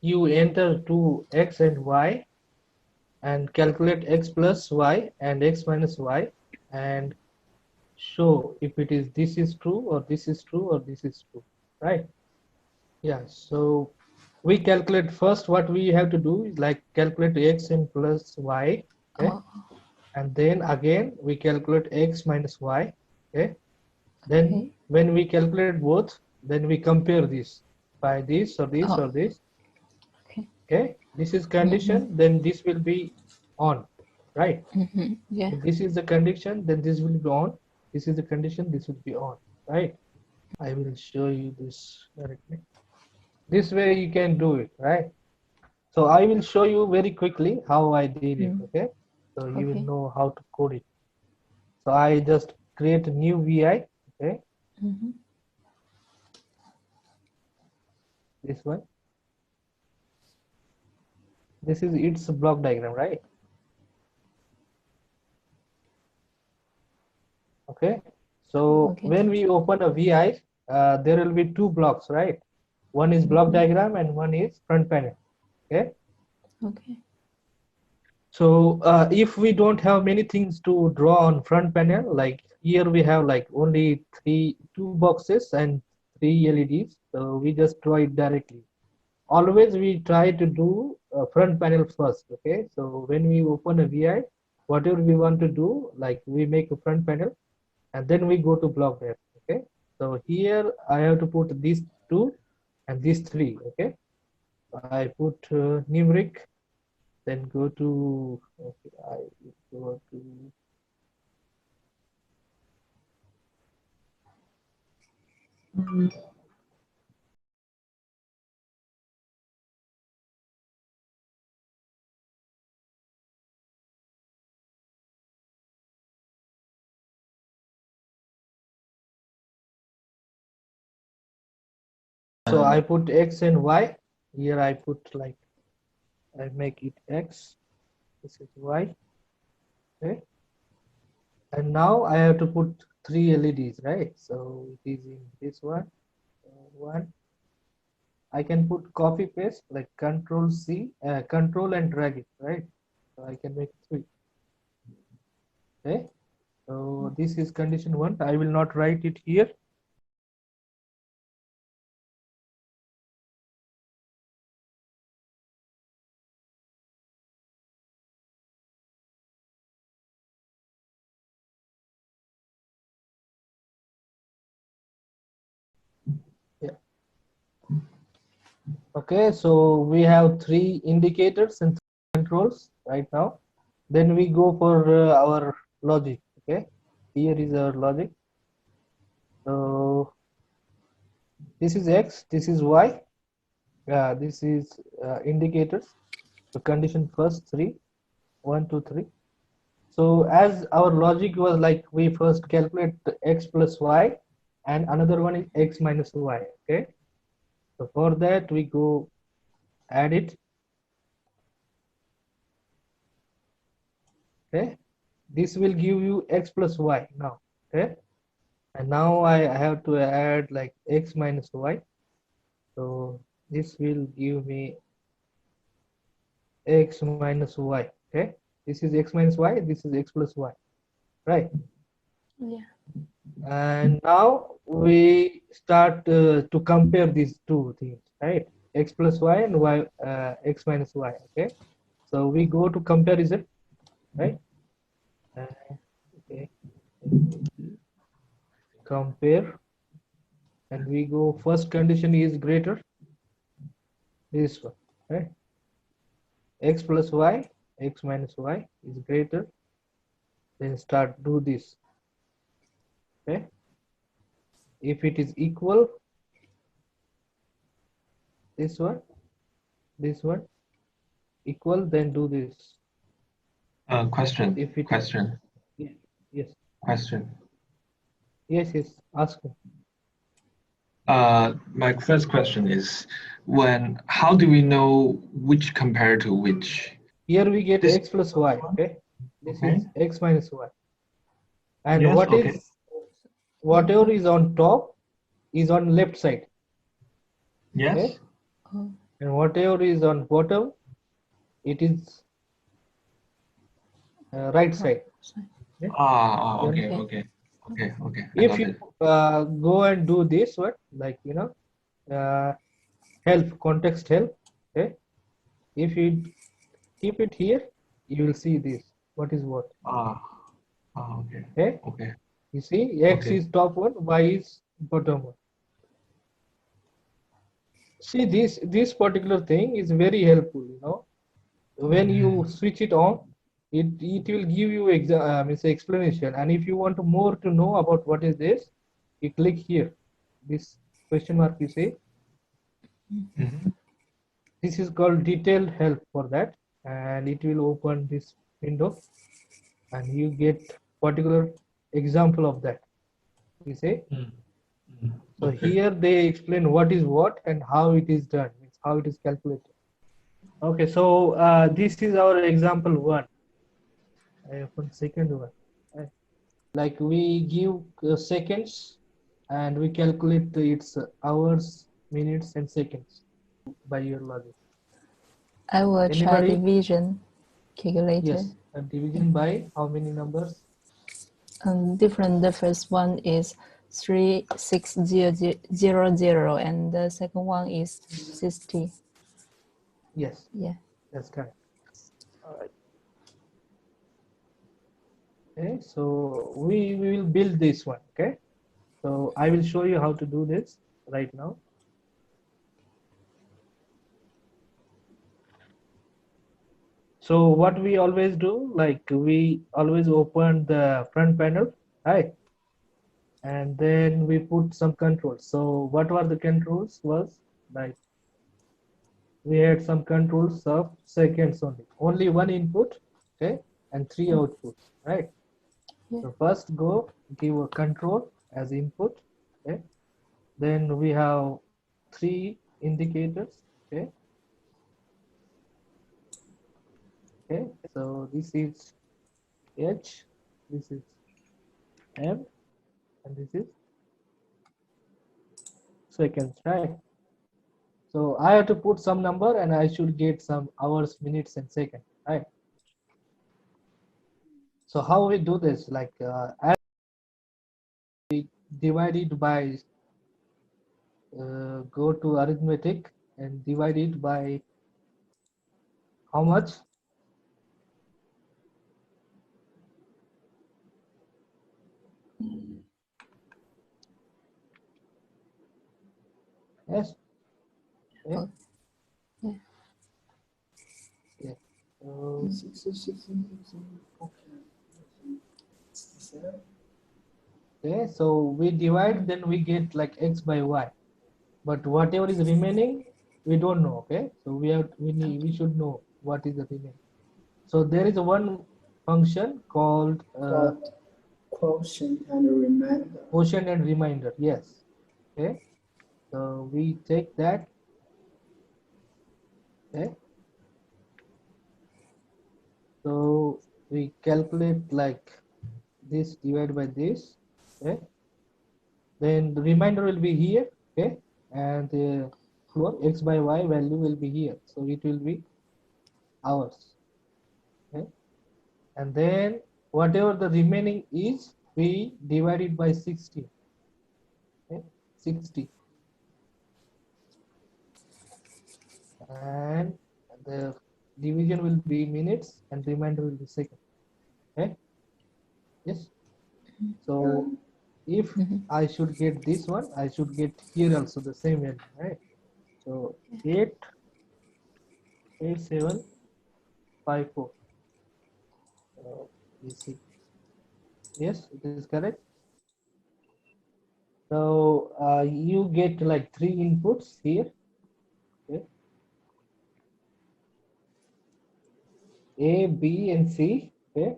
you enter to x and y and calculate x plus y and x minus y and show if it is this is true or this is true or this is true, right? Yeah, so we calculate first. What we have to do is like calculate x and plus y, okay, Oh, and then again we calculate x minus y, okay. Then okay. when we calculate both, then we compare this by this or this Oh, or this, okay. okay. This is Mm-hmm. condition, then this will be on, right? Mm-hmm. Yeah. If this is the condition, then this will be on. This is the condition, this will be on, right? I will show you this directly. This way you can do it, right? So I will show you very quickly how I did it, Mm. okay? So you will Okay. know how to code it. So I just create a new VI, okay? Mm-hmm. This one. This is its block diagram, right? Okay. So Okay. when we open a VI, there will be two blocks, right? One is block Mm-hmm. diagram and one is front panel, okay? Okay. So if we don't have many things to draw on front panel, like here we have like only two boxes and three LEDs. So we just draw it directly. Always we try to do front panel first, okay? So when we open a VI, whatever we want to do, like we make a front panel and then we go to block there, okay? So here I have to put these two and these three, okay? I put numeric, then go to, okay, I go to, so I put X and Y. Here I put like, I make it X, this is Y, okay? And now I have to put three LEDs, right? So it is in this one. I can put copy paste like control C, control and drag it, right? So I can make three, okay? So this is condition one. I will not write it here. Yeah. Okay, so we have three indicators and controls right now. Then we go for our logic, okay? Here is our logic. So this is X, this is Y, this is indicators. So condition first three, 1, 2, 3. So as our logic was like we first calculate X plus Y and another one is X minus Y, okay? So for that we go add it, okay? This will give you X plus Y now, okay? And now I have to add like X minus Y. So this will give me X minus Y, okay? This is X minus Y, this is X plus Y, right? Yeah. And now we start to compare these two things, right? X plus Y and Y, X minus Y, okay? So we go to comparison, right? Okay, compare, and we go first condition is greater, this one, right? X plus Y, X minus Y is greater, then start do this, okay? If it is equal, this one equal, then do this. Question. If it Question. is, yes, Question. yes, ask me. My first question is, how do we know which compare to which? Here we get This X plus Y, okay? This okay. is X minus Y. And Yes, okay. whatever is on top is on left side, Yes. okay? Oh. and whatever is on bottom, it is right side. Okay? You Okay, understand? okay, okay, okay. I If got you it. go and do this one, like uh, help, context help, okay? If you keep it here, you will see this. What is what? Ah, okay, Okay? okay, You see, X okay. is top one, Y is bottom one. See, this particular thing is very helpful. When you switch it on, it will give you means explanation. And if you want more to know about what is this, you click here. This question mark you say. Mm-hmm. This is called detailed help for that, and it will open this window, and you get particular example of that. You say. So Okay. here they explain what is what and how it is done, means how it is calculated. Okay, so this is our example one. I open second one. Right. Like we give seconds and we calculate its hours, minutes, and seconds by your logic. I will try Anybody? division calculator. Yes. A division by how many numbers? Different. The first one is 36000, and the second one is 60. Yes, Yeah. that's correct. All right. Okay, so we will build this one. Okay, so I will show you how to do this right now. So what we always do, like we always open the front panel, right? And then we put some controls. So what were the controls was like we had some controls of seconds only one input, okay, and three outputs, right? Yeah. So first go give a control as input, okay. Then we have three indicators, okay. Okay, so this is H, this is M, and this is seconds, right? So I have to put some number and I should get some hours, minutes, and seconds, right? So how we do this? Like as we divide it by go to arithmetic and divide it by how much? Yes. Yeah. Oh, yeah. Yeah. So, okay. So we divide, then we get like x by y. But whatever is remaining, we don't know. Okay. So we should know what is the remaining. So there is one function called Quotient and remainder. quotient and remainder. Yes. Okay. So we take that. Okay. So we calculate like this divided by this. Okay. Then the remainder will be here. Okay. And the floor x by y value will be here. So it will be hours. Okay. And then whatever the remaining is, we divide it by 60. Okay. 60. And the division will be minutes and remainder will be second. Okay. Yes. So if I should get this one, I should get here also the same value, right? So 88754. You see, yes, it is correct. So you get like three inputs here, okay? A, B, and C, okay?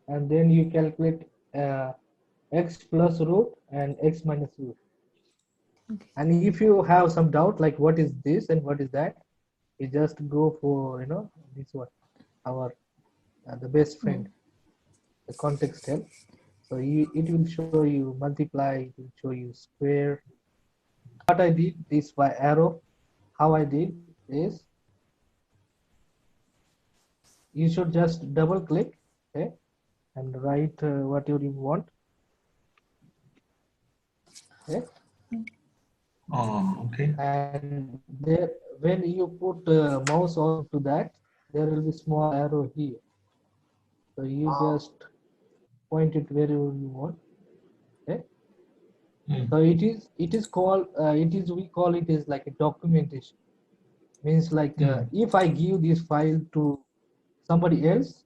And then you calculate x plus root and x minus root. Okay. And if you have some doubt, like what is this and what is that, you just go for this one, our the best friend, the context help. So it will show you multiply, it will show you square. What I did this by arrow, how I did is you should just double click, okay, and write what you want, okay. Oh, okay. And there, when you put mouse onto that, there will be small arrow here. So you just point it wherever you want, okay. So it is called we call it as like a documentation. Means like if I give this file to somebody else,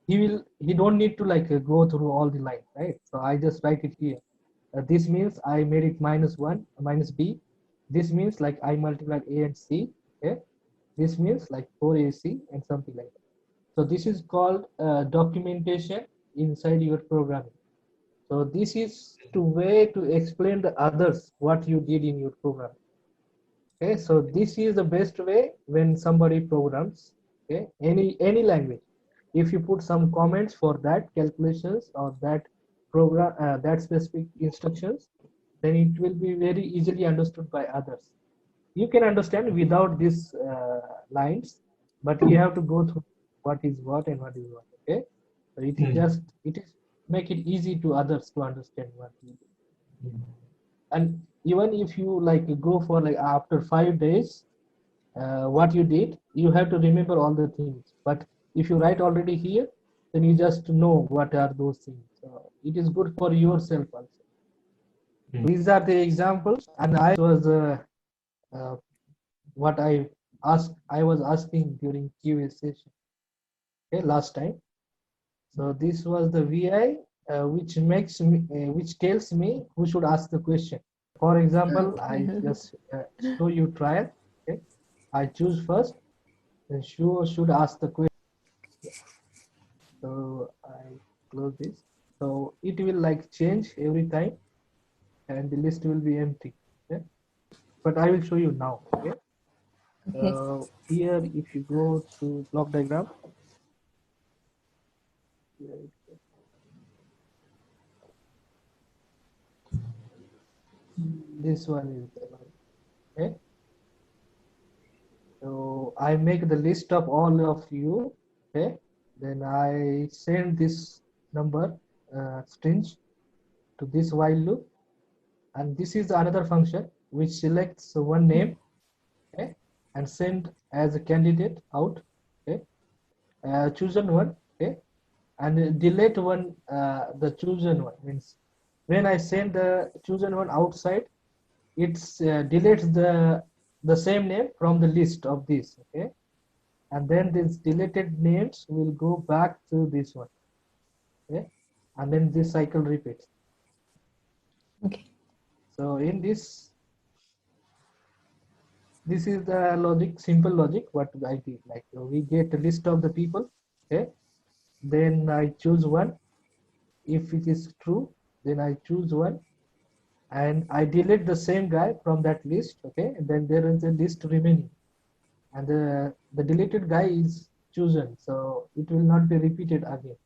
he don't need to like go through all the lines, right? So I just write it here. This means I made it -1 minus b. This means like I multiplied a and c, okay. This means like 4ac and something like that. So this is called documentation inside your programming. So this is to way to explain the others what you did in your program. Okay, so this is the best way when somebody programs, okay, any language. If you put some comments for that calculations or that program, that specific instructions, then it will be very easily understood by others. You can understand without these lines, but you have to go through what is what and what is what. Okay, so it is make it easy to others to understand what you do. And even if you like go for like after 5 days, what you did, you have to remember all the things. But if you write already here, then you just know what are those things. So it is good for yourself also. These are the examples, and I was uh, what I was asking during QA session, okay, last time. So this was the VI, which tells me who should ask the question. For example, I just show you trial. Okay, I choose first, then should ask the question. So I close this. So it will like change every time, and the list will be empty. Okay, but I will show you now. Okay. Okay. Here, if you go to block diagram, this one is the one. Okay. So I make the list of all of you. Okay. Then I send this number string to this while loop, and this is another function which selects one name, okay, and send as a candidate out, okay, chosen one, okay, and delete one, the chosen one means when I send the chosen one outside, it's deletes the same name from the list of this, okay, and then these deleted names will go back to this one, okay, and then this cycle repeats. Okay. So in this is the logic, simple logic what I did. Like we get a list of the people, okay, then I choose one. If it is true, then I choose one, and I delete the same guy from that list, okay, and then there is a list remaining, and the deleted guy is chosen, so it will not be repeated again.